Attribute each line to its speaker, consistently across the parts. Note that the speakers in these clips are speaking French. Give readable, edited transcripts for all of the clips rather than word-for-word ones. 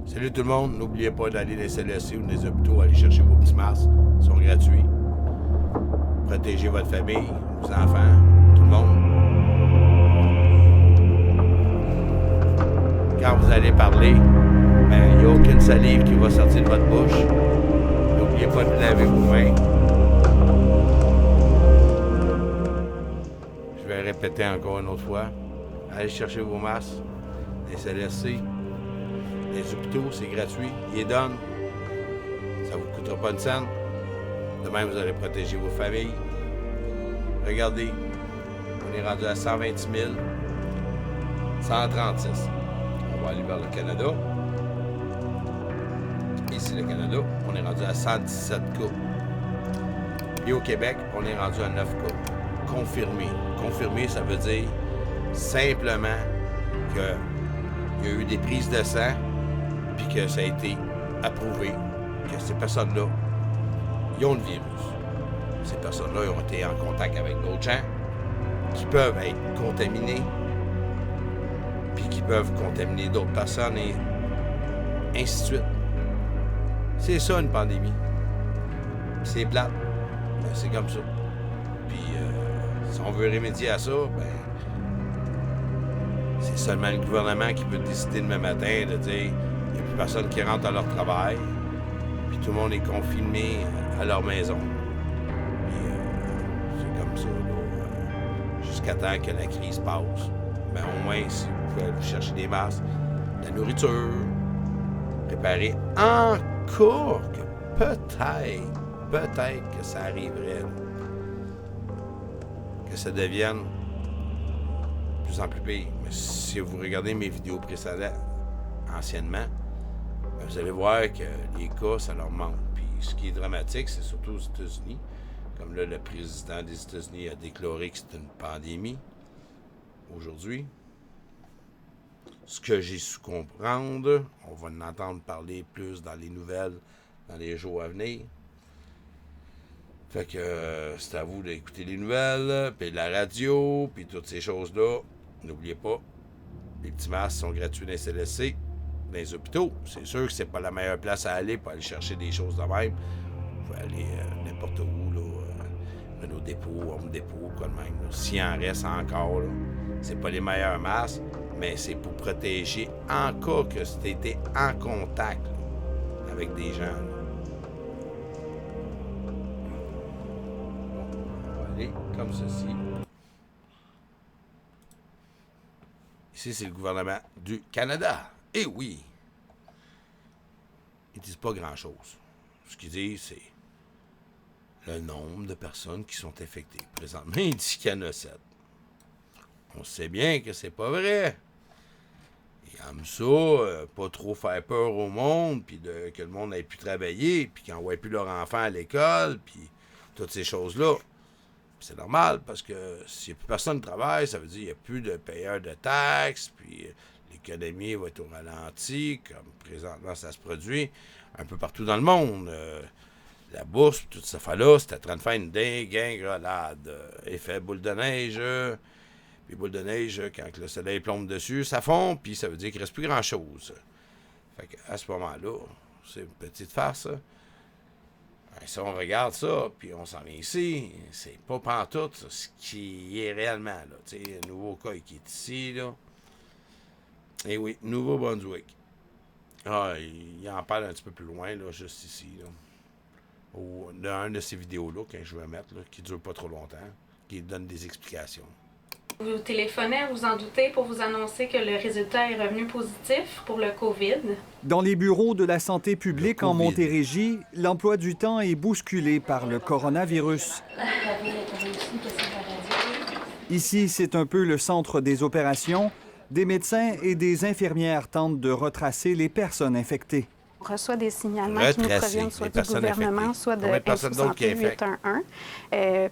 Speaker 1: Salut tout le monde, n'oubliez pas d'aller dans les CLSC ou dans les hôpitaux, aller chercher vos petits masques, ils sont gratuits. Protégez votre famille, vos enfants, tout le monde. Quand vous allez parler, il n'y a aucune salive qui va sortir de votre bouche. N'oubliez pas de laver vos mains. Je vais répéter encore une autre fois. Allez chercher vos masques, les CLSC, les hôpitaux, c'est gratuit. Ils les donnent. Ça ne vous coûtera pas une scène. De même, vous allez protéger vos familles. Regardez, on est rendu à 126 000, 136. On va aller vers le Canada. Ici, le Canada, on est rendu à 117 cas. Et au Québec, on est rendu à 9 cas. Confirmé. Confirmé, ça veut dire simplement qu'il y a eu des prises de sang puis que ça a été approuvé que ces personnes-là, ils ont le virus. Ces personnes-là ils ont été en contact avec d'autres gens qui peuvent être contaminés puis qui peuvent contaminer d'autres personnes et ainsi de suite. C'est ça une pandémie. C'est plate. Ben, c'est comme ça. Puis si on veut remédier à ça, c'est seulement le gouvernement qui peut décider demain matin de dire qu'il n'y a plus personne qui rentre à leur travail, puis tout le monde est confiné à leur maison. Puis c'est comme ça, là, jusqu'à temps que la crise passe. Mais au moins, si vous pouvez aller chercher des masques, de la nourriture, préparer encore que peut-être que ça arriverait, là, que ça devienne de plus en plus pire. Mais si vous regardez mes vidéos précédentes, anciennement, vous allez voir que les cas, ça leur manque. Puis ce qui est dramatique, c'est surtout aux États-Unis. Comme là, le président des États-Unis a déclaré que c'est une pandémie aujourd'hui. Ce que j'ai su comprendre, on va en entendre parler plus dans les nouvelles dans les jours à venir. Fait que c'est à vous d'écouter les nouvelles, puis la radio, puis toutes ces choses-là. N'oubliez pas, les petits masques sont gratuits dans les CLSC, dans les hôpitaux. C'est sûr que c'est pas la meilleure place à aller pour aller chercher des choses de même. Vous pouvez aller n'importe où, là, Renault Dépôt, Home Dépôt, quoi de même. S'il en reste encore, là, c'est pas les meilleurs masques, mais c'est pour protéger en cas que tu été en contact là, avec des gens. Là. On va aller comme ceci. Ici, c'est le gouvernement du Canada. Eh oui! Ils disent pas grand-chose. Ce qu'ils disent, c'est le nombre de personnes qui sont infectées. Présentement, ils disent qu'il y en a 7. On sait bien que c'est pas vrai. Ils aiment ça, pas trop faire peur au monde, puis que le monde n'ait plus travailler, puis qu'ils n'envoient plus leurs enfants à l'école, puis toutes ces choses-là. C'est normal, parce que s'il n'y a plus personne qui travaille, ça veut dire qu'il n'y a plus de payeurs de taxes, puis l'économie va être au ralenti, comme présentement ça se produit un peu partout dans le monde. La bourse, toute cette affaire-là, c'était en train de faire une dégringolade. Effet boule de neige. Puis boule de neige, quand le soleil plombe dessus, ça fond, puis ça veut dire qu'il ne reste plus grand-chose. Fait qu'à ce moment-là, c'est une petite farce. Si on regarde ça, puis on s'en vient ici, c'est pas pantoute ce qui est réellement, là. Tu sais, le nouveau cas qui est ici, là. Et oui, Nouveau-Brunswick. Ah, il en parle un petit peu plus loin, là, juste ici, là. Dans une de ces vidéos-là, que je vais mettre, là, qui dure pas trop longtemps, qui donne des explications.
Speaker 2: Vous téléphonez, vous en doutez, pour vous annoncer que le résultat est revenu positif pour le COVID.
Speaker 3: Dans les bureaux de la santé publique en Montérégie, l'emploi du temps est bousculé par le coronavirus. Ici, c'est un peu le centre des opérations. Des médecins et des infirmières tentent de retracer les personnes infectées.
Speaker 2: On reçoit des signalements qui nous proviennent soit du gouvernement,
Speaker 1: infectées.
Speaker 2: soit de Info-Santé 811.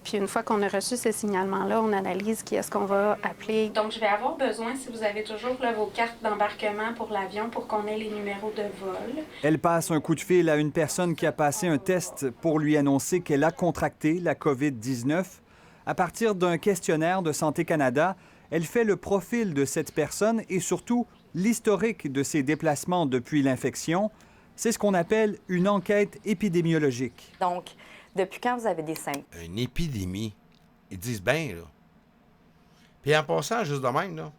Speaker 2: Puis une fois qu'on a reçu ces signalements-là, on analyse qui est-ce qu'on va appeler. Donc, je vais avoir besoin, si vous avez toujours là, vos cartes d'embarquement pour l'avion, pour qu'on ait les numéros de vol.
Speaker 3: Elle passe un coup de fil à une personne qui a passé un test pour lui annoncer qu'elle a contracté la COVID-19. À partir d'un questionnaire de Santé Canada, elle fait le profil de cette personne et surtout l'historique de ces déplacements depuis l'infection. C'est ce qu'on appelle une enquête épidémiologique.
Speaker 4: Donc, depuis quand vous avez des symptômes?
Speaker 1: Une épidémie. Ils disent bien, là. Puis en passant, juste de même, là,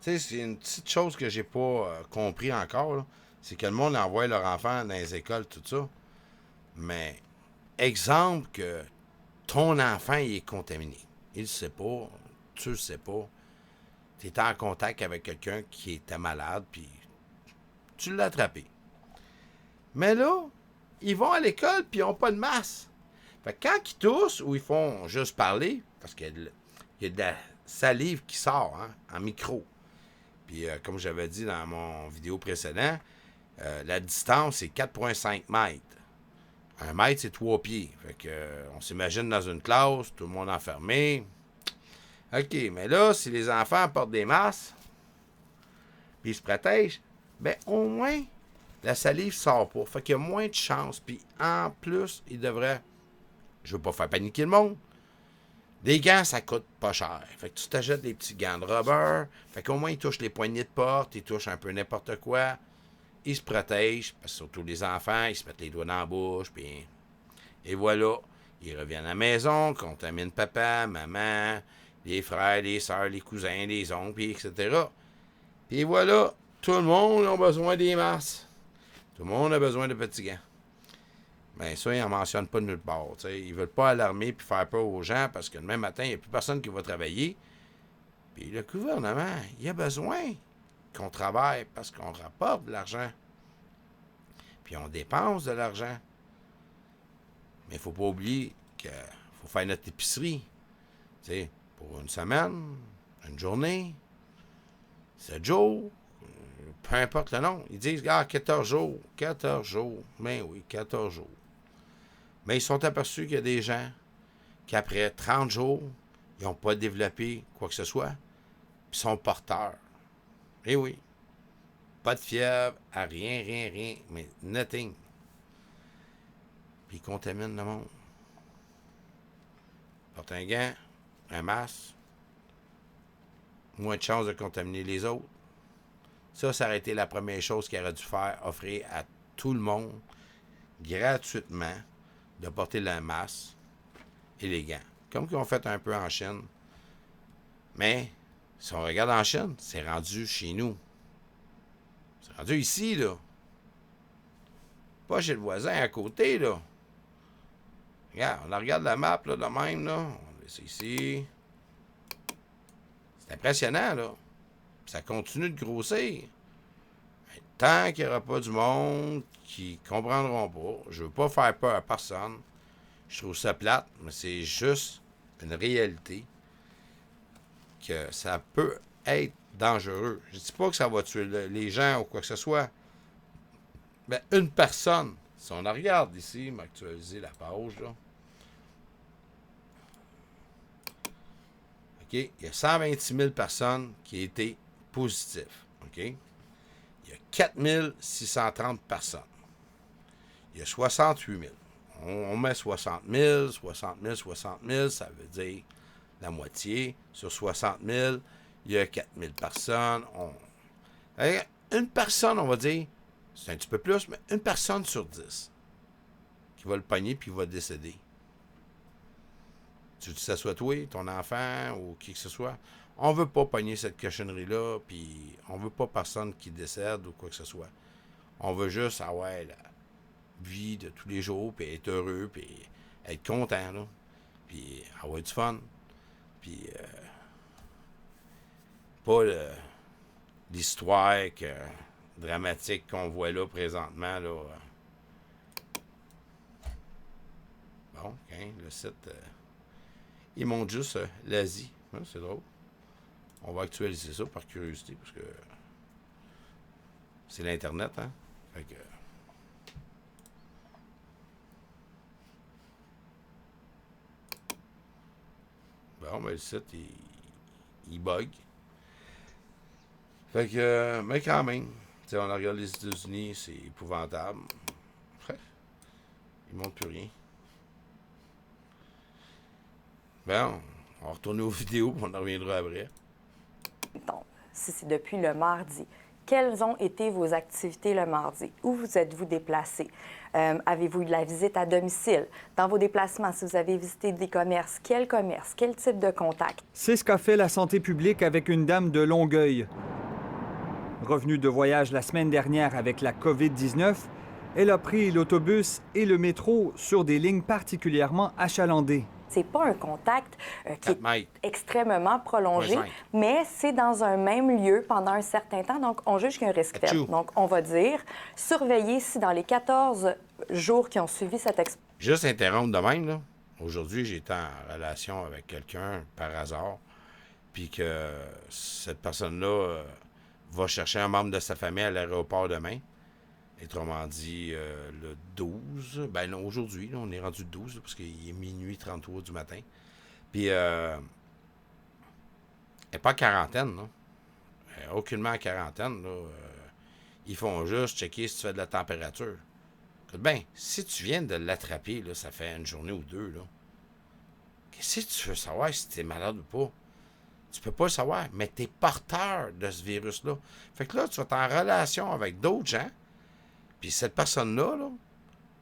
Speaker 1: tu sais, c'est une petite chose que j'ai pas compris encore, là. C'est que le monde envoie leurs enfants dans les écoles, tout ça. Mais, exemple que ton enfant il est contaminé. Il ne sait pas, tu le sais pas. Tu étais en contact avec quelqu'un qui était malade, puis tu l'as attrapé. Mais là, ils vont à l'école, puis ils n'ont pas de masse. Fait que quand ils toussent, ou ils font juste parler, parce qu'il y a de la salive qui sort, hein, en micro. Puis, comme j'avais dit dans mon vidéo précédent, la distance, c'est 4,5 mètres. 1 mètre, c'est 3 pieds. Fait que, on s'imagine dans une classe, tout le monde enfermé. OK, mais là, si les enfants portent des masques, puis ils se protègent, ben au moins, la salive sort pas. Fait qu'il y a moins de chances. Puis en plus, ils devraient, je veux pas faire paniquer le monde, des gants, ça coûte pas cher. Fait que tu t'achètes des petits gants de rubber. Fait qu'au moins, ils touchent les poignées de porte, ils touchent un peu n'importe quoi. Ils se protègent, parce que surtout les enfants, ils se mettent les doigts dans la bouche, puis... Et voilà, ils reviennent à la maison, contaminent papa, maman, les frères, les sœurs, les cousins, les oncles, etc. Puis voilà, tout le monde a besoin des masques. Tout le monde a besoin de petits gants. Bien, ça, ils n'en mentionnent pas de nulle part. T'sais. Ils ne veulent pas alarmer et faire peur aux gens parce que le même matin, il n'y a plus personne qui va travailler. Puis le gouvernement, il a besoin qu'on travaille parce qu'on rapporte de l'argent. Puis on dépense de l'argent. Mais il ne faut pas oublier qu'il faut faire notre épicerie. T'sais, pour une semaine, une journée, 7 jours, peu importe le nom. Ils disent, 14 jours, 14 jours. Ben oui, 14 jours. Mais ils sont aperçus qu'il y a des gens qui, après 30 jours, ils n'ont pas développé quoi que ce soit, puis sont porteurs. Eh oui. Pas de fièvre, à rien, mais nothing. Puis ils contaminent le monde. Porte un gant, un masque, moins de chances de contaminer les autres. Ça aurait été la première chose qu'il aurait dû faire, offrir à tout le monde, gratuitement, de porter le masque et les gants. Comme qu'ils ont fait un peu en Chine. Mais, si on regarde en Chine, c'est rendu chez nous. C'est rendu ici, là. Pas chez le voisin à côté, là. Regarde, on regarde la map, là, de même, là. C'est ici. C'est impressionnant, là. Ça continue de grossir. Mais tant qu'il n'y aura pas du monde qui ne comprendront pas, je ne veux pas faire peur à personne. Je trouve ça plate, mais c'est juste une réalité que ça peut être dangereux. Je ne dis pas que ça va tuer les gens ou quoi que ce soit. Mais une personne, si on la regarde ici, m'actualiser la page, là. OK? Il y a 126 000 personnes qui étaient positives. OK? Il y a 4 630 personnes. Il y a 68 000. On met 60 000, 60 000, 60 000, ça veut dire la moitié. Sur 60 000, il y a 4 000 personnes. Une personne, on va dire, c'est un petit peu plus, mais une personne sur 10 qui va le pogner puis va décéder. Tu veux que ça soit toi, ton enfant ou qui que ce soit. On veut pas pogner cette cochonnerie-là, puis on veut pas personne qui décède ou quoi que ce soit. On veut juste avoir la vie de tous les jours, puis être heureux, puis être content, là. Puis avoir du fun. Puis pas l'histoire dramatique qu'on voit là présentement, là. Bon, OK, le site... il montre juste l'Asie. Hein, c'est drôle. On va actualiser ça par curiosité, parce que c'est l'Internet, hein? Fait que... Bon, ben le site, il bug. Fait que, mais quand même, tu sais, on regarde les États-Unis, c'est épouvantable. Ils montrent plus rien. Bon, on va retourner aux vidéos, puis on en reviendra après.
Speaker 4: Donc, si c'est depuis le mardi, quelles ont été vos activités le mardi? Où vous êtes-vous déplacé? Avez-vous eu de la visite à domicile? Dans vos déplacements, si vous avez visité des commerces, quel type de contact?
Speaker 3: C'est ce qu'a fait la santé publique avec une dame de Longueuil. Revenue de voyage la semaine dernière avec la COVID-19, elle a pris l'autobus et le métro sur des lignes particulièrement achalandées.
Speaker 4: C'est pas un contact qui est extrêmement prolongé,
Speaker 1: 0,5.
Speaker 4: mais c'est dans un même lieu pendant un certain temps, donc on juge qu'il y a un risque faible. Donc, on va dire, surveiller si dans les 14 jours qui ont suivi cette expérience...
Speaker 1: Juste interrompre de même, là. Aujourd'hui, j'étais en relation avec quelqu'un par hasard, puis que cette personne-là va chercher un membre de sa famille à l'aéroport demain. Autrement dit, le 12. Ben non, aujourd'hui, là, on est rendu le 12, là, parce qu'il est minuit 33 du matin. Puis, elle n'est pas en quarantaine, là. Elle n'est aucunement en quarantaine, là. Ils font juste checker si tu fais de la température. Écoute bien, si tu viens de l'attraper, là, ça fait une journée ou deux, là. Qu'est-ce que tu veux savoir si tu es malade ou pas? Tu peux pas le savoir, mais tu es porteur de ce virus-là. Fait que là, tu vas être en relation avec d'autres gens. Puis cette personne-là là,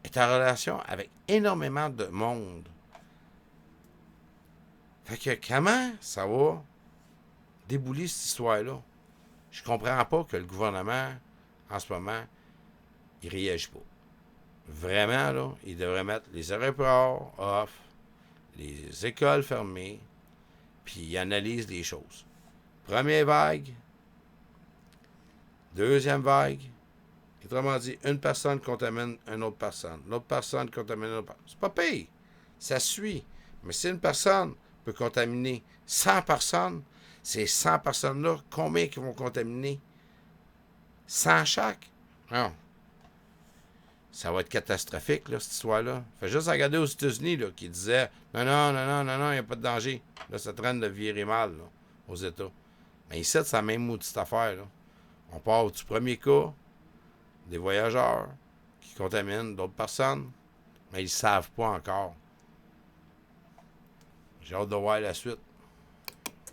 Speaker 1: est en relation avec énormément de monde. Fait que comment ça va débouler cette histoire-là? Je comprends pas que le gouvernement, en ce moment, il réagit pas. Vraiment, là, il devrait mettre les aéroports off, les écoles fermées, puis il analyse les choses. Première vague, deuxième vague. Autrement dit, une personne contamine une autre personne. L'autre personne contamine une autre personne. C'est pas pire. Ça suit. Mais si une personne peut contaminer 100 personnes, ces 100 personnes-là, combien qui vont contaminer? 100 chaque? Non. Ça va être catastrophique, là, cette histoire-là. Fait juste regarder aux États-Unis, là, qui disaient non, il n'y a pas de danger. Là, ça traîne de virer mal, là, aux États. Mais ici, c'est la même maudite affaire, là. On part du premier cas, des voyageurs qui contaminent d'autres personnes, mais ils ne savent pas encore. J'ai hâte de voir la suite.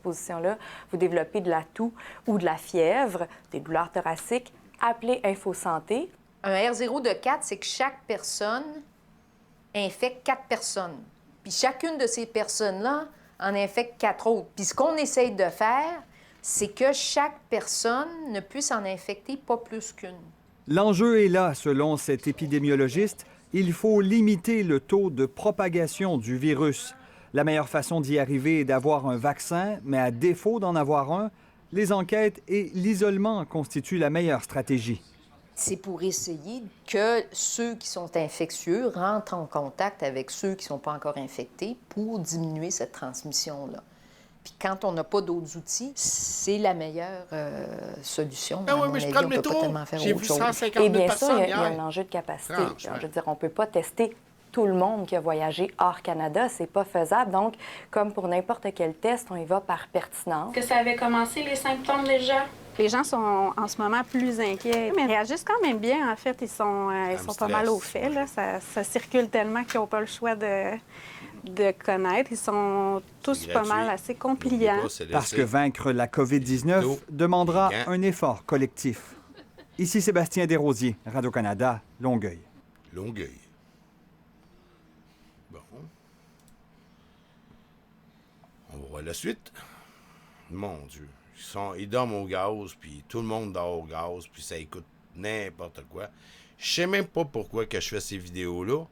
Speaker 4: Position-là, vous développez de la toux ou de la fièvre, des douleurs thoraciques, appelez InfoSanté.
Speaker 5: Un R0 de 4, c'est que chaque personne infecte 4 personnes. Puis chacune de ces personnes-là en infecte 4 autres. Puis ce qu'on essaye de faire, c'est que chaque personne ne puisse en infecter pas plus qu'une.
Speaker 3: L'enjeu est là, selon cet épidémiologiste. Il faut limiter le taux de propagation du virus. La meilleure façon d'y arriver est d'avoir un vaccin, mais à défaut d'en avoir un, les enquêtes et l'isolement constituent la meilleure stratégie.
Speaker 5: C'est pour essayer que ceux qui sont infectieux rentrent en contact avec ceux qui ne sont pas encore infectés pour diminuer cette transmission-là. Puis quand on n'a pas d'autres outils, c'est la meilleure solution.
Speaker 1: Ah oui, mais je prends le métro. J'ai vu 152
Speaker 4: Et bien
Speaker 1: personnes
Speaker 4: sûr, il y a
Speaker 1: hier.
Speaker 4: un enjeu de capacité.
Speaker 1: Franchement.
Speaker 4: Je veux dire, on ne peut pas tester tout le monde qui a voyagé hors Canada. C'est pas faisable. Donc, comme pour n'importe quel test, on y va par pertinence.
Speaker 2: Est-ce que ça avait commencé, les symptômes déjà? Les gens sont en ce moment plus inquiets, mais ils réagissent quand même bien. En fait, ils sont pas mal au fait. Là. Ça circule tellement qu'ils n'ont pas le choix de connaître. Ils sont tous pas mal assez compliants.
Speaker 3: Parce que vaincre la COVID-19 demandera un effort collectif. Ici Sébastien Desrosiers, Radio-Canada, Longueuil.
Speaker 1: Longueuil. Bon. On va voir la suite. Mon Dieu. Ils dorment au gaz, puis tout le monde dort au gaz, puis ça écoute n'importe quoi. Je sais même pas pourquoi que je fais ces vidéos-là.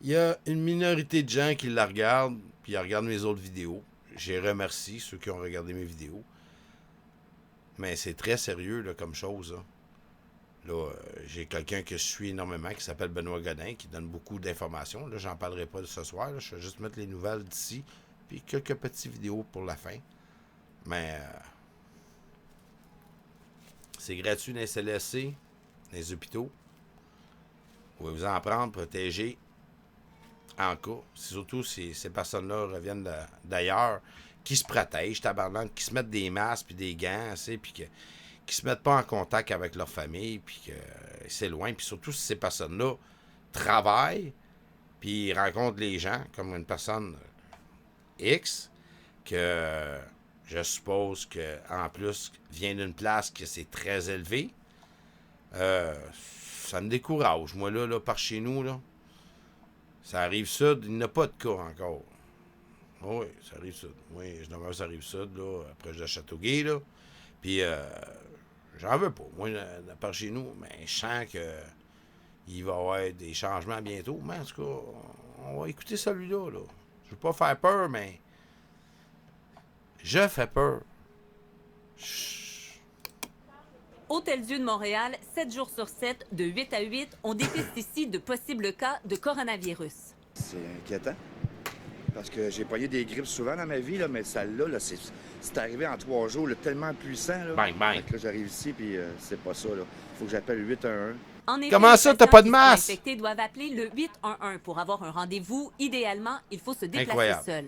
Speaker 1: Il y a une minorité de gens qui la regardent, puis ils regardent mes autres vidéos. Je remercie ceux qui ont regardé mes vidéos. Mais c'est très sérieux là, comme chose. Là, j'ai quelqu'un que je suis énormément qui s'appelle Benoît Godin, qui donne beaucoup d'informations. Là, j'en parlerai pas ce soir. Là. Je vais juste mettre les nouvelles d'ici, puis quelques petites vidéos pour la fin. Mais c'est gratuit dans les CLSC, dans les hôpitaux. Vous pouvez vous en prendre, protéger en cas. Surtout si ces personnes-là reviennent d'ailleurs, qui se protègent, tabarnak, qui se mettent des masques puis des gants, puis qui se mettent pas en contact avec leur famille, puis qu'ils s'éloignent. Puis surtout si ces personnes-là travaillent, puis ils rencontrent les gens, comme une personne X, que je suppose qu'en plus, vient d'une place que c'est très élevé. Ça me décourage. Moi, là, par chez nous, là, ça arrive sud, il n'y a pas de cas encore. Oui, ça arrive sud. Oui, je demeure, ça arrive sud, là, après de Châteauguay, là. Puis, j'en veux pas. Moi, par chez nous, mais je sens que il va y avoir des changements bientôt. Mais en tout cas, on va écouter celui-là, là. Je veux pas faire peur, mais je fais peur.
Speaker 6: Hôtel-Dieu de Montréal, 7 jours sur 7, de 8 à 8, on dépiste ici de possibles cas de coronavirus.
Speaker 7: C'est inquiétant. Parce que j'ai pogné des grippes souvent dans ma vie, là, mais celle-là, là, c'est arrivé en 3 jours, là, tellement puissant. Là.
Speaker 1: Bang, bang.
Speaker 7: Fait que là, j'arrive ici, puis c'est pas ça. Il faut que j'appelle 811.
Speaker 6: En effet,
Speaker 1: Comment
Speaker 6: les
Speaker 1: ça, t'as
Speaker 6: patients
Speaker 1: pas de
Speaker 6: qui sont
Speaker 1: masque?
Speaker 6: infectés doivent appeler le 811 pour avoir un rendez-vous. Idéalement, il faut se déplacer
Speaker 1: Incroyable.
Speaker 6: seul.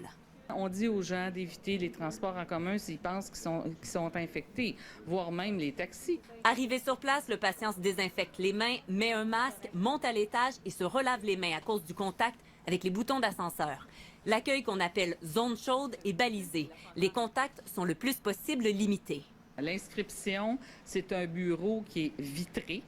Speaker 8: On dit aux gens d'éviter les transports en commun s'ils pensent qu'ils sont infectés, voire même les taxis.
Speaker 6: Arrivé sur place, le patient se désinfecte les mains, met un masque, monte à l'étage et se relave les mains à cause du contact avec les boutons d'ascenseur. L'accueil qu'on appelle zone chaude est balisé. Les contacts sont le plus possible limités.
Speaker 8: L'inscription, c'est un bureau qui est vitré.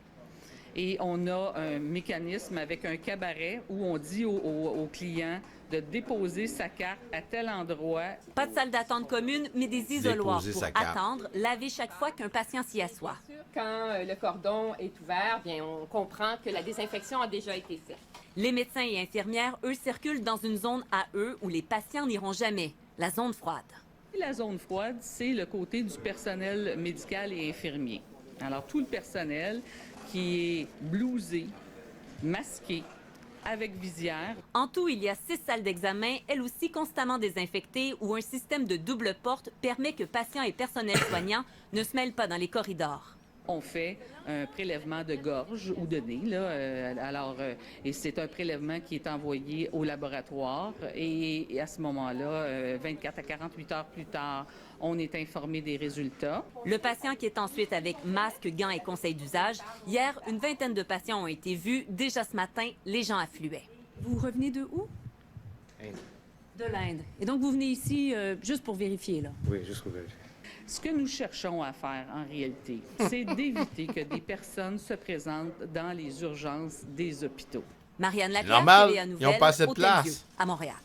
Speaker 8: Et on a un mécanisme avec un cabaret où on dit aux clients de déposer sa carte à tel endroit.
Speaker 6: Pas de salle d'attente commune, mais des isoloirs
Speaker 1: Déposer
Speaker 6: pour
Speaker 1: sa carte.
Speaker 6: attendre, laver chaque fois qu'un patient s'y assoit.
Speaker 9: Quand le cordon est ouvert, bien, on comprend que la désinfection a déjà été faite.
Speaker 6: Les médecins et infirmières, eux, circulent dans une zone à eux où les patients n'iront jamais, la zone froide.
Speaker 8: Et la zone froide, c'est le côté du personnel médical et infirmier. Alors, tout le personnel qui est blousé, masqué, avec visière.
Speaker 6: En tout, il y a 6 salles d'examen, elles aussi constamment désinfectées, où un système de double porte permet que patients et personnel soignant ne se mêlent pas dans les corridors.
Speaker 8: On fait un prélèvement de gorge ou de nez, là. Et c'est un prélèvement qui est envoyé au laboratoire. Et à ce moment-là, 24 à 48 heures plus tard, on est informé des résultats.
Speaker 6: Le patient qui est ensuite avec masque, gants et conseils d'usage. Hier, une vingtaine de patients ont été vus. Déjà ce matin, les gens affluaient.
Speaker 10: Vous revenez de où?
Speaker 7: Inde.
Speaker 10: De l'Inde. Et donc, vous venez ici juste pour vérifier, là?
Speaker 7: Oui, juste pour vérifier.
Speaker 8: Ce que nous cherchons à faire, en réalité, c'est d'éviter que des personnes se présentent dans les urgences des hôpitaux.
Speaker 6: Marianne Lapierre,
Speaker 1: Normal,
Speaker 6: TVA
Speaker 1: ils
Speaker 6: Nouvelles,
Speaker 1: ont pas assez de
Speaker 6: Hôtel-Dieu,
Speaker 1: place.
Speaker 6: à Montréal.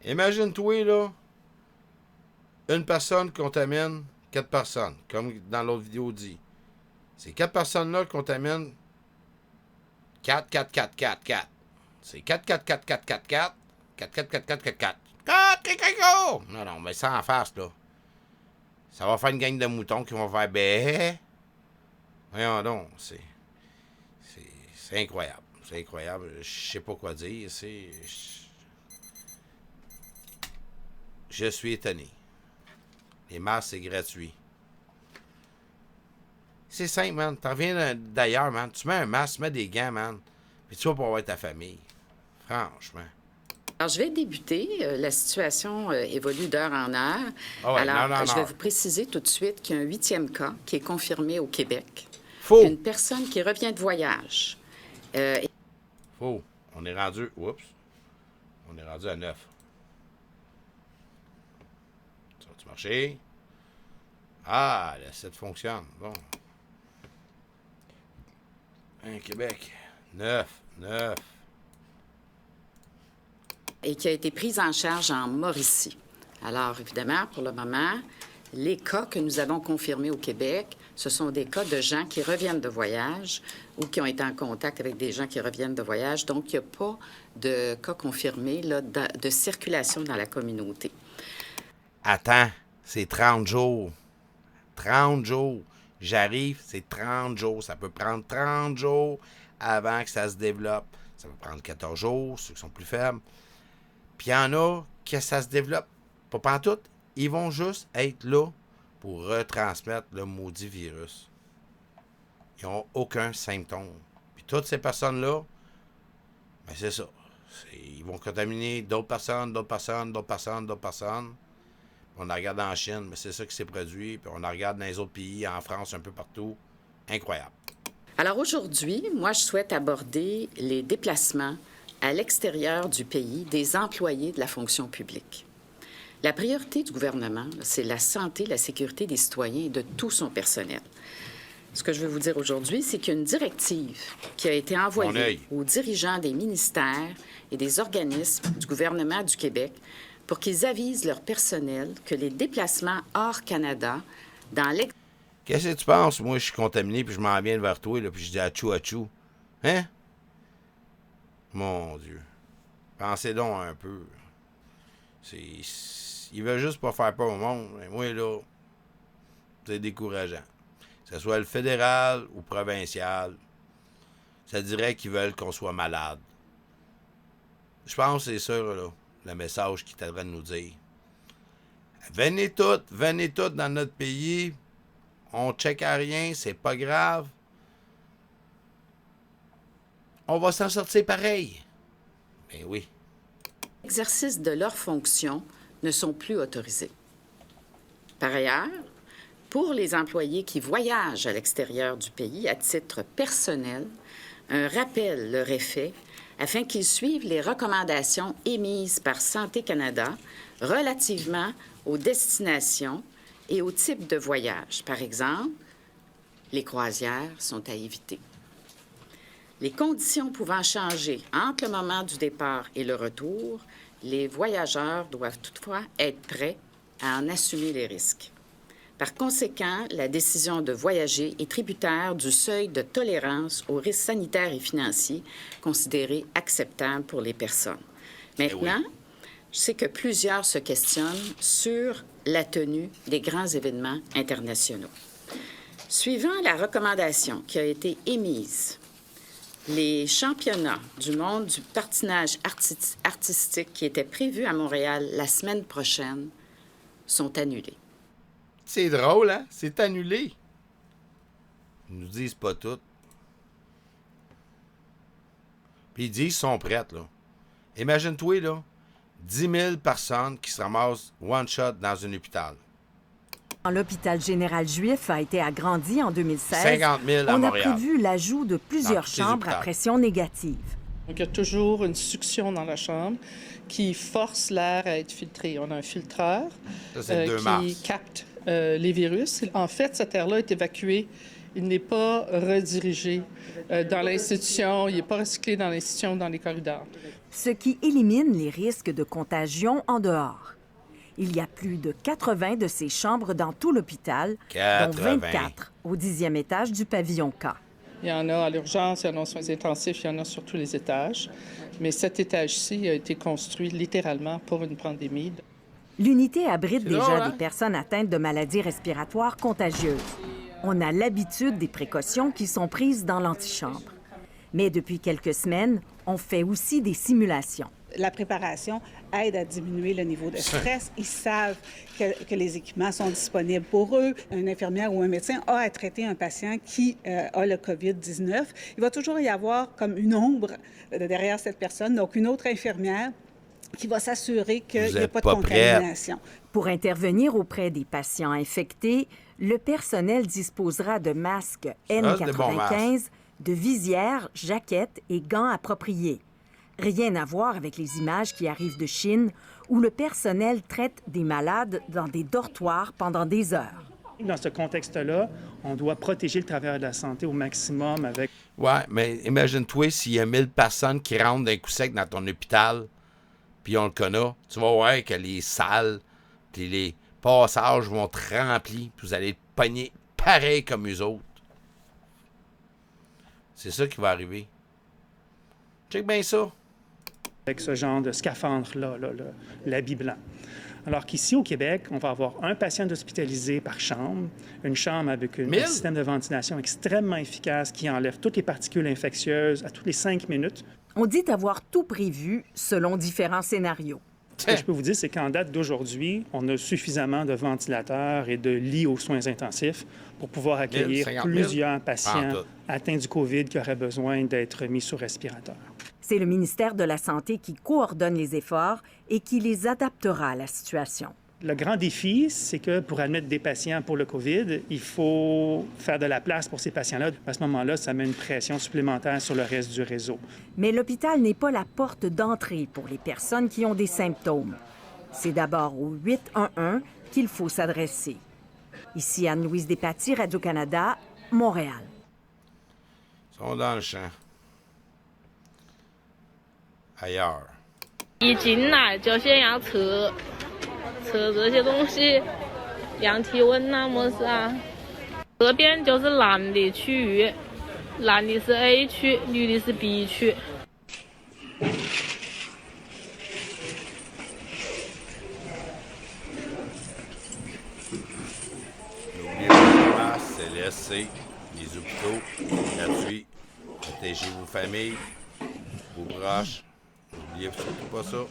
Speaker 1: Imagine-toi, là, une personne contamine 4 personnes, comme dans l'autre vidéo dit. Ces 4 personnes-là contaminent 4, 4, 4, 4, 4. C'est 4, 4, 4, 4, 4, 4, 4, 4, 4, 4, 4, 4. Non, mais ça en face, là. Ça va faire une gang de moutons qui vont faire bé. Voyons donc, c'est incroyable. C'est incroyable. Je sais pas quoi dire. Je suis étonné. Les masques, c'est gratuit. C'est simple, man. T'en reviens d'ailleurs, man. Tu mets un masque, tu mets des gants, man. Puis tu vas pour voir ta famille. Franchement.
Speaker 11: Alors, je vais débuter. La situation évolue d'heure en heure.
Speaker 1: Ah ouais,
Speaker 11: Alors,
Speaker 1: non.
Speaker 11: je vais vous préciser tout de suite qu'il y a un 8e cas qui est confirmé au Québec.
Speaker 1: Faux.
Speaker 11: Une personne qui revient de voyage.
Speaker 1: Faux. On est rendu... Oups. On est rendu à 9. Ça va-tu marcher? Ah, le site fonctionne. Bon. Québec. 9.
Speaker 11: Et qui a été prise en charge en Mauricie. Alors, évidemment, pour le moment, les cas que nous avons confirmés au Québec, ce sont des cas de gens qui reviennent de voyage ou qui ont été en contact avec des gens qui reviennent de voyage. Donc, il n'y a pas de cas confirmés là, de circulation dans la communauté.
Speaker 1: Attends, c'est 30 jours. 30 jours. J'arrive, c'est 30 jours. Ça peut prendre 30 jours avant que ça se développe. Ça peut prendre 14 jours, ceux qui sont plus faibles. Puis il y en a que ça se développe. Pas pantoute. Ils vont juste être là pour retransmettre le maudit virus. Ils n'ont aucun symptôme. Puis toutes ces personnes-là, ben c'est ça. Ils vont contaminer d'autres personnes. On la regarde en Chine, mais c'est ça qui s'est produit. Puis on la regarde dans les autres pays, en France, un peu partout. Incroyable.
Speaker 11: Alors aujourd'hui, moi, je souhaite aborder les déplacements à l'extérieur du pays des employés de la fonction publique. La priorité du gouvernement, c'est la santé, la sécurité des citoyens et de tout son personnel. Ce que je veux vous dire aujourd'hui, c'est qu'il y a une directive qui a été envoyée aux dirigeants des ministères et des organismes du gouvernement du Québec pour qu'ils avisent leur personnel que les déplacements hors Canada dans
Speaker 1: Qu'est-ce que tu penses? Moi, je suis contaminé, puis je m'en viens vers toi, là, puis je dis achou, achou. Hein? Mon Dieu. Pensez donc un peu. Ils veulent juste pas faire peur au monde. Mais moi, là, c'est décourageant. Que ce soit le fédéral ou provincial, ça dirait qu'ils veulent qu'on soit malade. Je pense que c'est ça, là, le message qu'ils t'aideraient de nous dire. Venez toutes dans notre pays. On check à rien, c'est pas grave. On va s'en sortir pareil. Ben oui.
Speaker 11: L'exercice de leurs fonctions ne sont plus autorisés. Par ailleurs, pour les employés qui voyagent à l'extérieur du pays à titre personnel, un rappel leur est fait afin qu'ils suivent les recommandations émises par Santé Canada relativement aux destinations et aux types de voyages. Par exemple, les croisières sont à éviter. Les conditions pouvant changer entre le moment du départ et le retour, les voyageurs doivent toutefois être prêts à en assumer les risques. Par conséquent, la décision de voyager est tributaire du seuil de tolérance aux risques sanitaires et financiers considéré acceptable pour les personnes. Maintenant, je sais que plusieurs se questionnent sur la tenue des grands événements internationaux. Suivant la recommandation qui a été émise, les championnats du monde du patinage artistique qui étaient prévus à Montréal la semaine prochaine sont annulés.
Speaker 1: C'est drôle, hein? C'est annulé. Ils nous disent pas tout. Puis ils disent qu'ils sont prêts, là. Imagine-toi, là, 10 000 personnes qui se ramassent one-shot dans un hôpital.
Speaker 12: L'hôpital général juif a été agrandi en 2016.
Speaker 1: 50 000 à
Speaker 12: On a
Speaker 1: Montréal.
Speaker 12: prévu l'ajout de plusieurs chambres à pression négative.
Speaker 13: Donc, il y a toujours une succion dans la chambre qui force l'air à être filtré. On a un filtreur qui capte les virus. En fait, cet air-là est évacué. Il n'est pas redirigé dans l'institution. Il n'est pas recyclé dans l'institution ou dans les corridors.
Speaker 12: Ce qui élimine les risques de contagion en dehors. Il y a plus de 80 de ces chambres dans tout l'hôpital, dont 24 au 10e étage du pavillon K.
Speaker 13: Il y en a à l'urgence, il y en a aux soins intensifs, il y en a sur tous les étages. Mais cet étage-ci a été construit littéralement pour une pandémie.
Speaker 12: L'unité abrite déjà des personnes atteintes de maladies respiratoires contagieuses. On a l'habitude des précautions qui sont prises dans l'antichambre. Mais depuis quelques semaines, on fait aussi des simulations.
Speaker 14: La préparation aide à diminuer le niveau de stress. Ils savent que les équipements sont disponibles pour eux. Une infirmière ou un médecin a à traiter un patient qui a le COVID-19. Il va toujours y avoir comme une ombre derrière cette personne, donc une autre infirmière qui va s'assurer qu'il n'y a pas de contamination.
Speaker 12: Pour intervenir auprès des patients infectés, le personnel disposera de masques N95, de visières, jaquettes et gants appropriés. Rien à voir avec les images qui arrivent de Chine, où le personnel traite des malades dans des dortoirs pendant des heures.
Speaker 15: Dans ce contexte-là, on doit protéger le travailleur de la santé au maximum avec...
Speaker 1: Ouais, mais imagine-toi s'il y a 1000 personnes qui rentrent d'un coup sec dans ton hôpital, puis on le connaît, tu vas voir que les salles, puis les passages vont être remplis, puis vous allez être pognés pareil comme eux autres. C'est ça qui va arriver. Check bien ça.
Speaker 15: Avec ce genre de scaphandre-là, l'habit blanc. Alors qu'ici, au Québec, on va avoir un patient hospitalisé par chambre, une chambre avec un système de ventilation extrêmement efficace qui enlève toutes les particules infectieuses à toutes les 5 minutes.
Speaker 12: On dit avoir tout prévu selon différents scénarios.
Speaker 15: Ce que je peux vous dire, c'est qu'en date d'aujourd'hui, on a suffisamment de ventilateurs et de lits aux soins intensifs pour pouvoir accueillir plusieurs patients atteints du COVID qui auraient besoin d'être mis sous respirateur.
Speaker 12: C'est le ministère de la Santé qui coordonne les efforts et qui les adaptera à la situation.
Speaker 15: Le grand défi, c'est que pour admettre des patients pour le COVID, il faut faire de la place pour ces patients-là. À ce moment-là, ça met une pression supplémentaire sur le reste du réseau.
Speaker 12: Mais l'hôpital n'est pas la porte d'entrée pour les personnes qui ont des symptômes. C'est d'abord au 811 qu'il faut s'adresser. Ici Anne-Louise Despatie, Radio-Canada, Montréal.
Speaker 1: Ils sont dans le champ. Ailleurs.
Speaker 16: 一进来就先要测这些东西，量体温呐，么事啊。这边就是男的区域，男的是 A 区，女的是 B 区。
Speaker 1: N'oubliez pas les masques, CLSC, les hôpitaux, gratuits. Protégez vos familles, vos proches. N'oubliez surtout pas ça.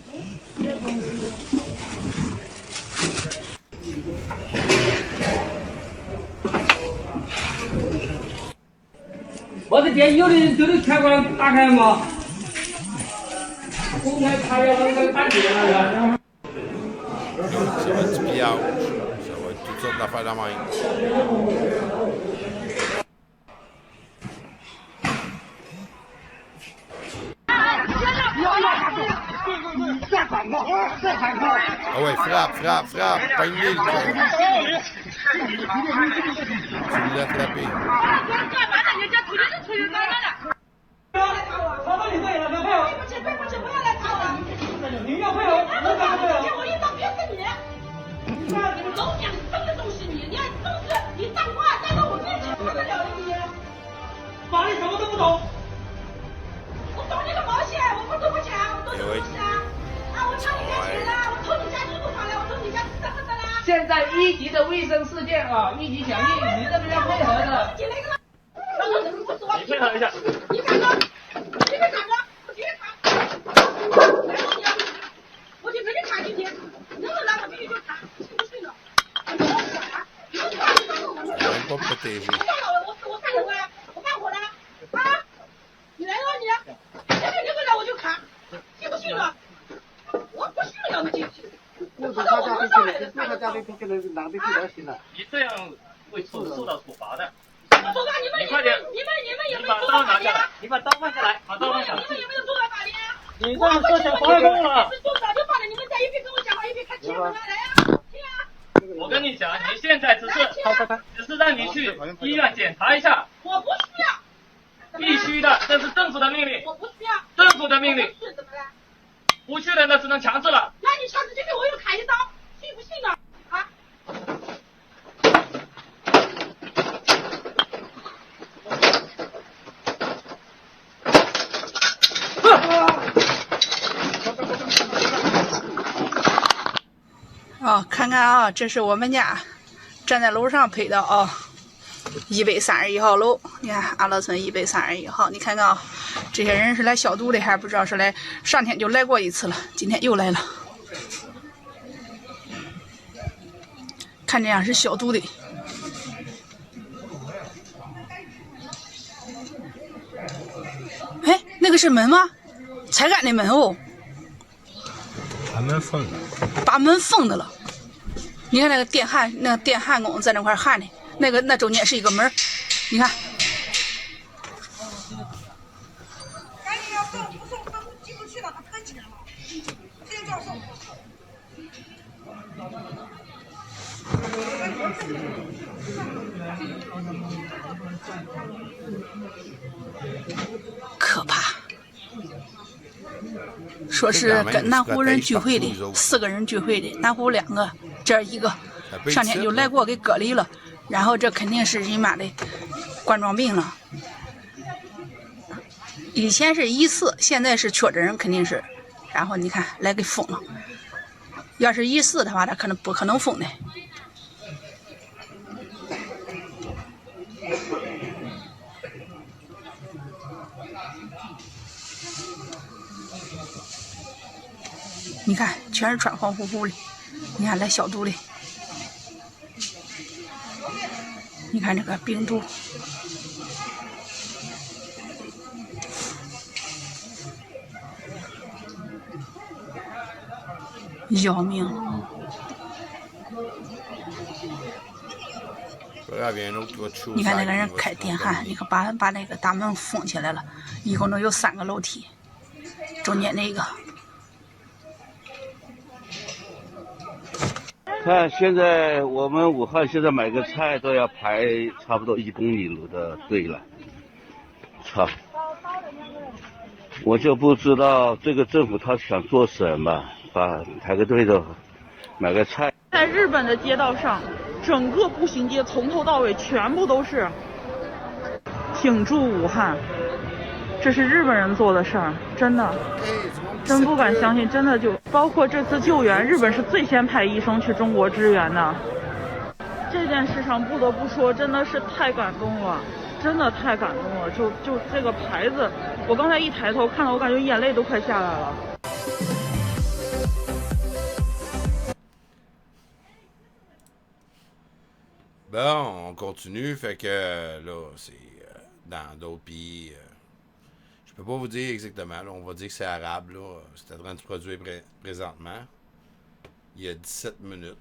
Speaker 17: 我的店有的人都是开关打开吗？公开查要那个打电了。
Speaker 1: Ça va être du pillage. Ça va être toutes sortes d'affaires de même. Ah ouais, frappe. Pogne-le, le gars. Tu l'as attrapé. Oui.
Speaker 17: 现在1级的卫生事件啊，1级响应，你这边要配合的。你配合一下。你站着，你别站着，别看。我就给你看进去，能不能我进去就看，信不信了？我看什么呀？我干活呢。啊，你来了你，你过来我就看，信不信了？我不信了，我进去。 你这样会受到处罚的。你快点！你把刀拿下来！你把刀放下来！把刀放下来！你们有没有做到法律？你这样涉嫌发动了！做早就放了，你们在一边跟我讲话，一边看新闻来呀！我跟你讲，你现在只是让你去医院检查一下。我不需要。必须的，这是政府的命令。我不需要。政府的命令。怎么了？ 不去的那只能强制了。那你强制进去，我又砍一刀，信不信啊？啊！哦，看看啊，这是我们家站在楼上拍的啊，131号楼，你看安乐村131号，你看看啊。 这些人是来消毒的，还不知道是来。上天就来过一次了，今天又来了。看这样是消毒的。哎，那个是门吗？才干的门哦。把门封了。把门封的了。你看那个电焊工在那块焊的，那中间是一个门，你看。 可怕！说是跟南湖人聚会的，4个人聚会的，南湖2个，这儿1个，上天就来过给隔离了，然后这肯定是人妈的冠状病了。以前是疑似，现在是确诊人，肯定是，然后你看来给封了。要是疑似的话，他不可能封的。 你看，全是穿黄乎乎的，你看来消毒的。你看这个病毒，要命！你看那个人开电焊，你看把那个大门封起来了，一共能有3个楼梯，中间那个。
Speaker 18: 看现在我们武汉现在买个菜都要排差不多1公里路的队了，操！我就不知道这个政府他想做什么，排个队的买个菜。
Speaker 19: 在日本的街道上，整个步行街从头到尾全部都是挺住武汉，这是日本人做的事儿，真的，真不敢相信，真的就包括这次救援，日本是最先派医生去中国支援的。这件事上不得不说，真的是太感动了，真的太感动了。就这个牌子，我刚才一抬头看到，我感觉眼泪都快下来了。
Speaker 1: Bon, on continue. Fait que là, c'est dans d'autres pays. Je peux pas vous dire exactement. Là, on va dire que c'est arabe. Là. C'est en train de se produire présentement. Il y a 17 minutes.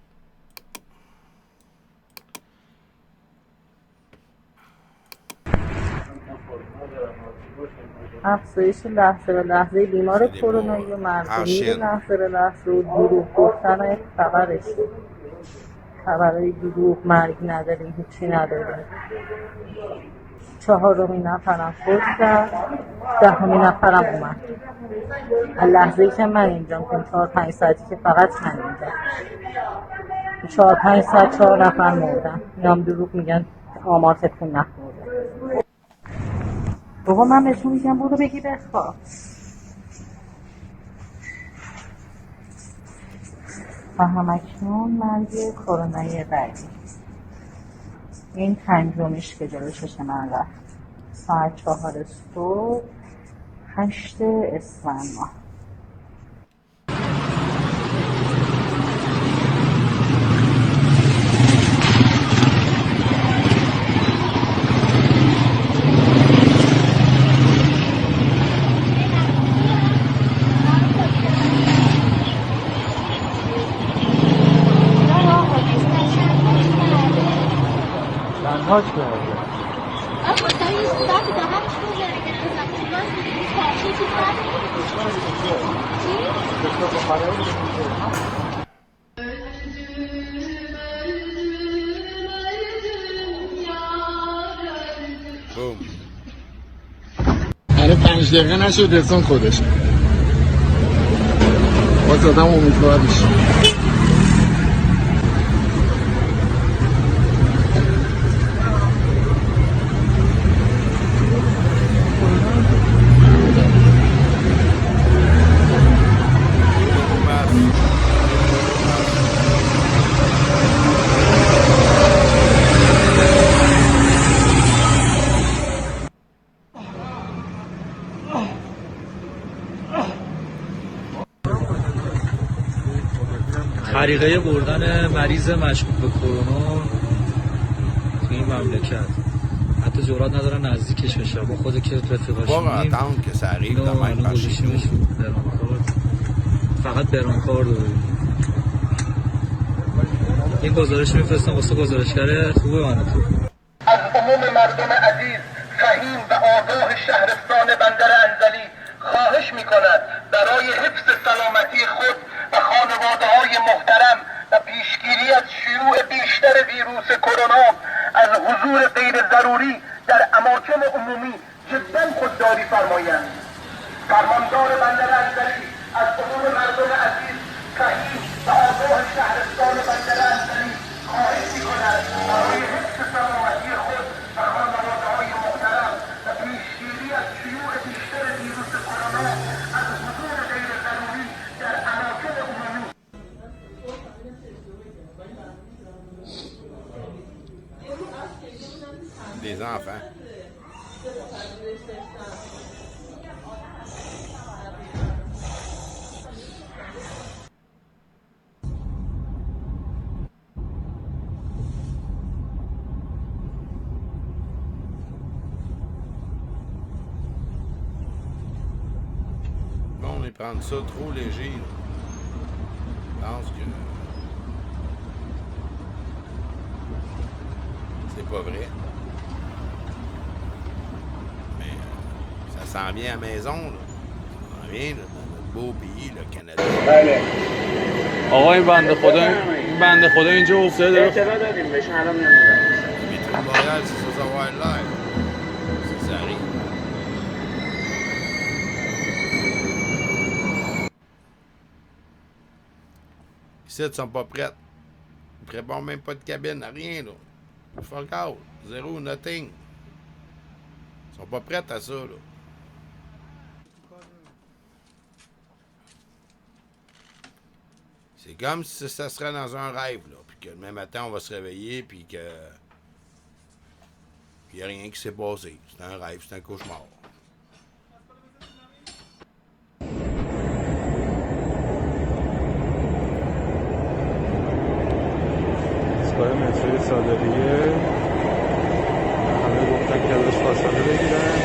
Speaker 20: افزایش لحظه به لحظه بیمار کرونایی و مردمی لحظه به لحظه و دروغ گفتن خبرش. خبرهای دروغ، مرگ نداریم، هیچی نداریم. 4مین نفرم فوت کرد، 10مین نفرم اومد. لحظه‌ای که من اینجام که 4-5 ساعتی که فقط من اینجام 4-5 ساعت 4 نفر مردن. اینام دروغ میگن آمار تکون نخورده. بابا من بهتون میگم برو بگی بخواب. و همکنون مرگ کرونایی بعدی این 5میش که جلو چشم من رفت ساعت 4 صبح 8 اسفند ماه.
Speaker 21: تاج کرده
Speaker 22: هنو 5 دقیقه نشد رسون خودش باز آدم امیدوار بشه.
Speaker 21: طریقه بردن مریض مشکوک به کرونا تو این مملکت حتی جرئت ندارن نزدیکش بشه با خود که رفیقاش میگیم فقط برانکار داریم. این گزارش میفرستم واسه گزارشگر خوبه من تو
Speaker 23: از عموم مردم عزیز فهیم و آگاه شهرستان بندر انزلی خواهش میکند برای حفظ سلامتی خود و خانواده‌های محترم و پیشگیری از شیوع بیشتر ویروس کرونا از حضور غیر ضروری در اماکن عمومی جدا خودداری فرمایند. فرماندار بندر انزلی از عموم مردم عزیز فهیم و آگاه شهرستان بندر انزلی خواهش میکند برای حفظ سلامتی خود و خانواده‌های محترم و پیشگیری از شیوع بیشتر ویروس کرونا از حضور غیر ضروری در اماکن عمومی.
Speaker 1: Des enfants. Bon, on est prendre ça trop léger. Là. Je pense que c'est pas vrai. Mais ça s'en vient à la maison. Là. Ça s'en vient là, dans notre beau pays, le Canada.
Speaker 24: آقا این بنده خدا
Speaker 2: این بنده خدا اینجا افتاده
Speaker 23: اطلاع دادیم بهشون الان میام.
Speaker 1: Ici, ils sont pas prêts. Ils ne préparent même pas de cabine, rien, là. Fuck out. Zéro, nothing. Ils sont pas prêts à ça, là. C'est comme si ça serait dans un rêve, là. Puis que demain matin, on va se réveiller, puis que... il n'y a rien qui s'est passé. C'est un rêve, c'est un cauchemar.
Speaker 4: ایستگاه متروی صادقیه همه گفتن که ازش فاصله بگیرن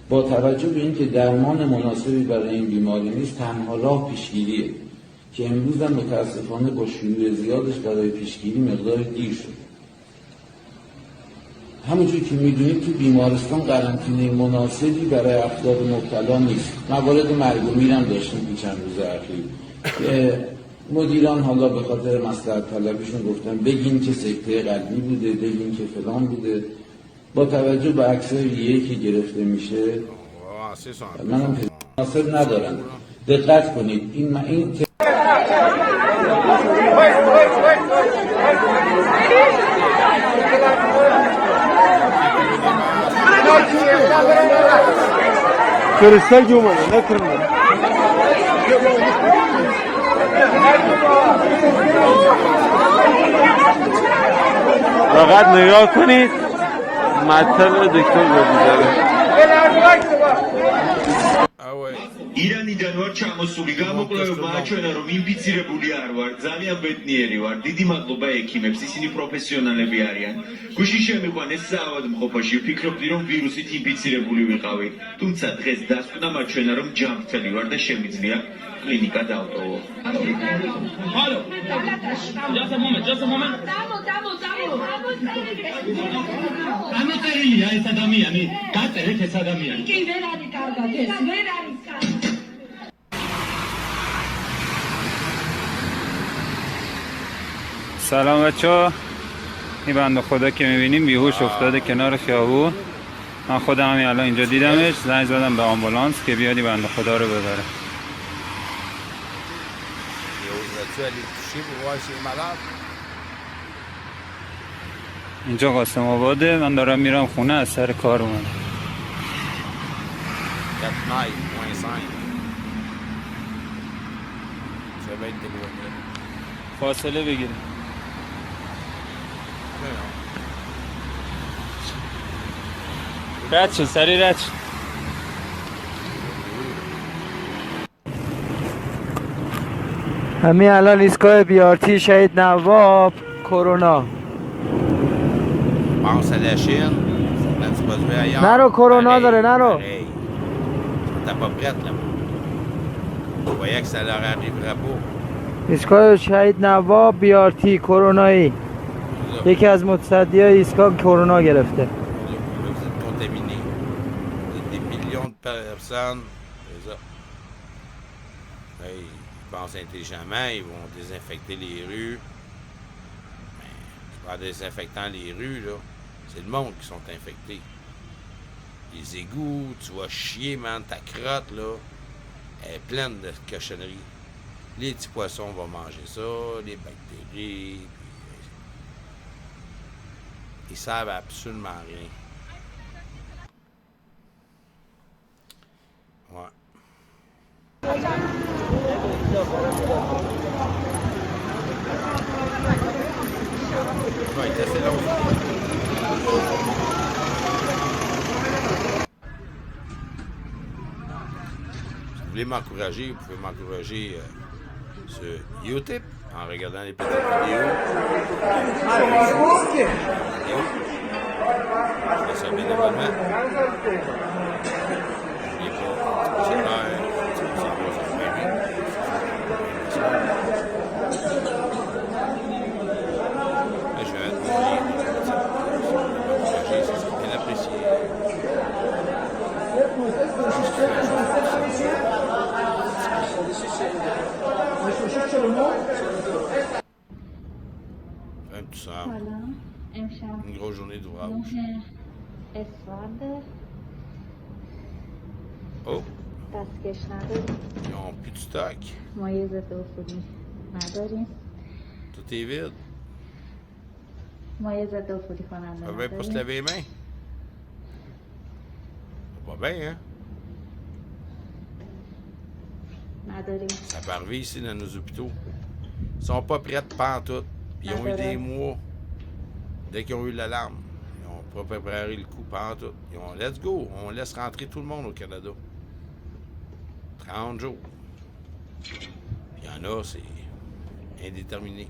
Speaker 5: با توجه به اینکه درمان مناسبی برای این بیماری نیست تنها راه پیشگیریه که امروز هم متاسفانه با شیوع زیادش برای پیشگیری مقدار دیر شد. همونجور که میدونید تو بیمارستان قرنطینه مناسبی برای افراد مبتلا نیست. موارد مرگ و میر هم داشتیم تو چند روز اخیر که مدیران حالا به خاطر مصلحت طلبیشون گفتن بگین که سکته قلبی بوده، بگین که فلان بوده. با توجه به عکسای ریه‌ای که گرفته میشه منم مناسب ندارم. دقت کنید این
Speaker 4: کریستال که اومده نکنم فقط نگاه کنید مطلب دکتر بودیده
Speaker 24: ირანიდან ვარ ჩამოსული გამოკვლევებმა აჩვენა რომ ინფიცირებული არ ვარ ძალიან ბედნიერი ვარ დიდი მადლობა ექიმებს ისინი პროფესიონალები არიან გუშინ შემიყვანეს საავადმყოფოში ვფიქრობდი რომ ვირუსით ინფიცირებული ვიყავი თუმცა დღეს დასკვნა მაჩვენა რომ ჯანმრთელი ვარ და შემიძლია კლინიკა დავტოვო ჰალო just a moment ამოწერილია ეს ადამიანი გაწერეთ ეს ადამიანი კი ვერ არის კარგად ეს ვერ არის კარგად
Speaker 4: سلام بچه‌ها این بنده خدا که می‌بینیم بیهوش افتاده کنار خیابون من خودم همین الان اینجا دیدمش زنگ زدم به آمبولانس که بیاد این بنده خدا رو ببره اینجا قاسم آباده من دارم میرم خونه از سر کار اومدم فاصله بگیریم رد شد سریع رد شد همین الان ایستگاه بیارتی شهید نواب کرونا نرو کرونا داره نرو ایستگاه شهید نواب بیارتی کرونایی یکی از متصدیای ایستگاه کرونا گرفته
Speaker 1: Ils pensent intelligemment, ils vont désinfecter les rues. Mais en désinfectant les rues, là, c'est le monde qui sont infectés. Les égouts, tu vas chier, man, ta crotte, là, elle est pleine de cochonneries. Les petits poissons vont manger ça, les bactéries, puis ils savent absolument rien. Ouais. Ouais, il est assez long. Si vous voulez m'encourager, vous pouvez m'encourager sur YouTube en regardant les petites vidéos. Je fais ça bénévolement. N'oubliez pas, c'est clair. Un tout ça. Une grosse journée d'ouvrage. Oh! Ils n'ont plus de stock. Tout est vide. Ça va pas se laver les mains. Ça va bien, hein? Ça peut arriver ici dans nos hôpitaux. Ils sont pas prêts pantoute. Ils ont eu des mois. Dès qu'ils ont eu l'alarme, ils n'ont pas préparé le coup pantoute. Ils ont let's go, on laisse rentrer tout le monde au Canada. 30 jours. Puis il y en a, c'est indéterminé.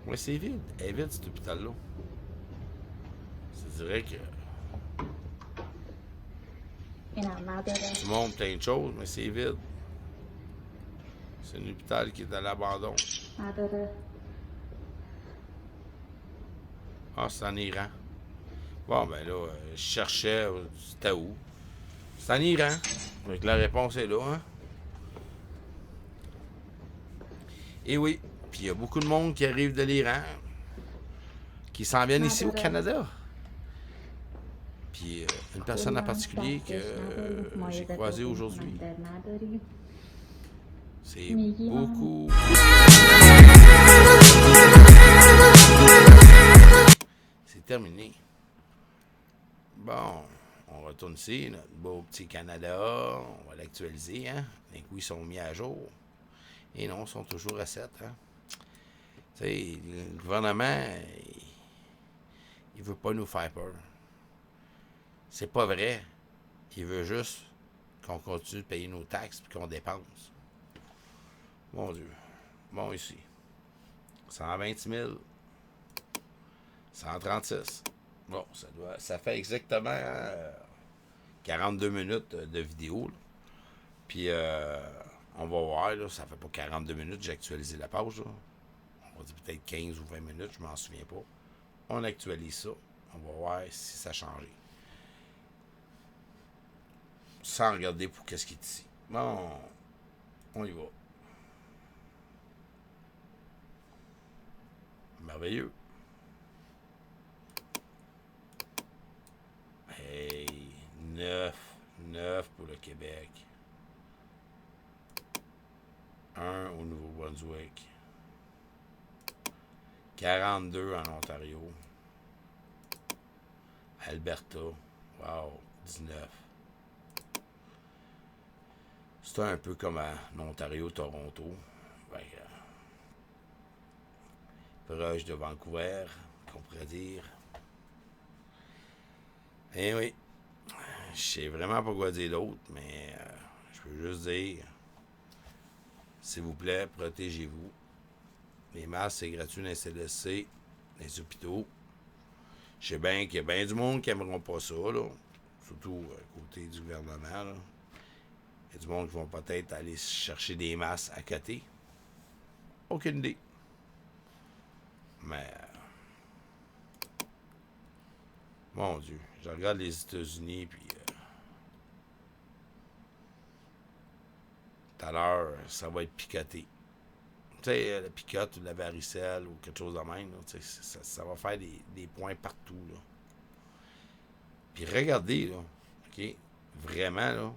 Speaker 1: Ouais, c'est vide. Elle est vide, cet hôpital-là. Ça dirait que tu montres plein de choses, mais c'est vide. C'est un hôpital qui est à l'abandon. Ah, c'est en Iran. Bon, ben là, je cherchais, c'était où? C'est en Iran. Donc la réponse est là, hein? Et oui, puis il y a beaucoup de monde qui arrive de l'Iran, qui s'en viennent ici au Canada. Puis une personne en particulier que j'ai croisée aujourd'hui. C'est beaucoup. C'est terminé. Bon, on retourne ici, notre beau petit Canada. On va l'actualiser, hein? D'un coup, ils sont mis à jour. Et non, ils sont toujours à 7, hein? Tu sais, le gouvernement, il veut pas nous faire peur. C'est pas vrai. Il veut juste qu'on continue de payer nos taxes et qu'on dépense. Mon Dieu. Bon, ici. 120 000. 136. Bon, ça fait exactement 42 minutes de vidéo. Là. Puis, on va voir, là, ça fait pas 42 minutes, j'ai actualisé la page. Là. On va dire peut-être 15 ou 20 minutes, je m'en souviens pas. On actualise ça. On va voir si ça a changé. Sans regarder pour qu'est-ce qui est ici. Bon, on y va. Merveilleux. Hey, 9 pour le Québec. 1 au Nouveau-Brunswick. 42 en Ontario. Alberta. Wow, 19. C'est un peu comme en Ontario, Toronto. Ben, proche de Vancouver, qu'on pourrait dire. Eh oui. Je sais vraiment pas quoi dire d'autre, mais je peux juste dire, s'il vous plaît, protégez-vous. Les masques, c'est gratuit dans les CLSC, dans les hôpitaux. Je sais bien qu'il y a bien du monde qui n'aimeront pas ça, là. Surtout à côté du gouvernement, là. Il y a du monde qui vont peut-être aller chercher des masques à côté. Aucune idée. Mais... mon Dieu, je regarde les États-Unis, puis... tout à l'heure, ça va être picoté. Tu sais, la picote ou la varicelle ou quelque chose de même, là, ça va faire des points partout, là. Puis regardez, là, OK? Vraiment, là,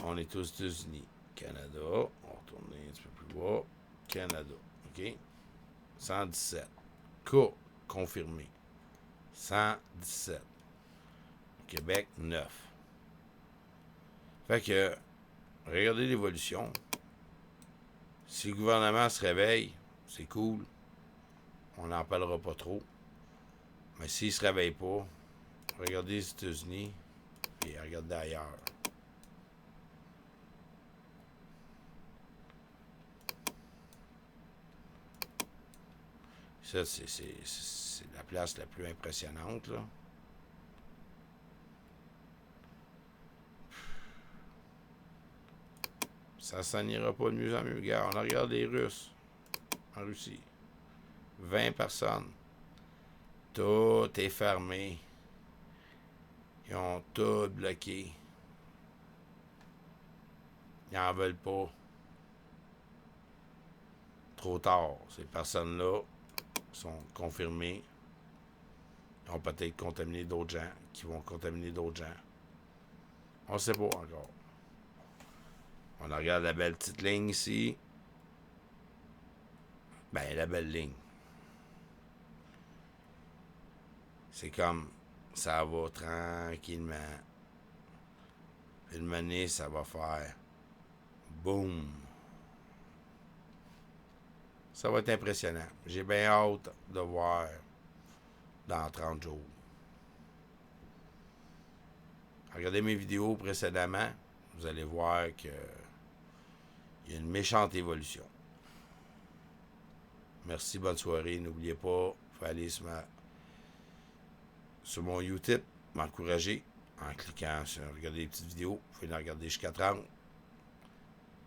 Speaker 1: on est aux États-Unis. Canada, on va retourner un petit peu plus bas. Canada, OK? 117. Cas confirmé. 117. Québec, 9. Fait que, regardez l'évolution. Si le gouvernement se réveille, c'est cool. On n'en parlera pas trop. Mais s'il ne se réveille pas, regardez les États-Unis et regardez ailleurs. Ça, c'est la place la plus impressionnante, là. Ça s'en ira pas de mieux en mieux. Regarde, on regarde les Russes en Russie. 20 personnes. Tout est fermé. Ils ont tout bloqué. Ils n'en veulent pas. Trop tard. Ces personnes-là sont confirmées. Ils ont peut-être contaminé d'autres gens, qui vont contaminer d'autres gens. On ne sait pas encore. On regarde la belle petite ligne ici. Ben, la belle ligne. C'est comme, ça va tranquillement. Puis le mener, ça va faire boum. Ça va être impressionnant. J'ai bien hâte de voir dans 30 jours. Regardez mes vidéos précédemment, vous allez voir que il y a une méchante évolution. Merci, bonne soirée. N'oubliez pas, il faut aller sur mon YouTube, m'encourager en cliquant sur regarder les petites vidéos. Vous pouvez les regarder jusqu'à 30.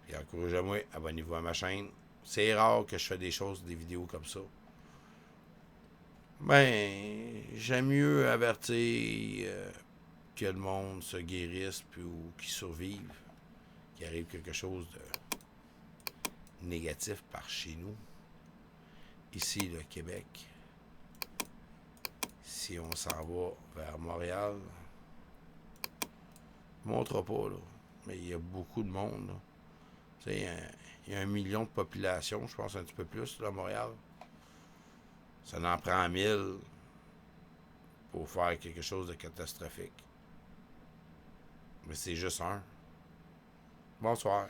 Speaker 1: Puis encouragez-moi, abonnez-vous à ma chaîne. C'est rare que je fais des choses, des vidéos comme ça. Ben, j'aime mieux avertir que le monde se guérisse puis, ou qu'il survive, qu'il arrive quelque chose de négatif par chez nous. Ici, le Québec. Si on s'en va vers Montréal, je ne montre pas, là, mais il y a beaucoup de monde. Là. Tu sais, il y a 1 million de population, je pense un petit peu plus, là, à Montréal. Ça en prend 1000 pour faire quelque chose de catastrophique. Mais c'est juste un. Bonsoir.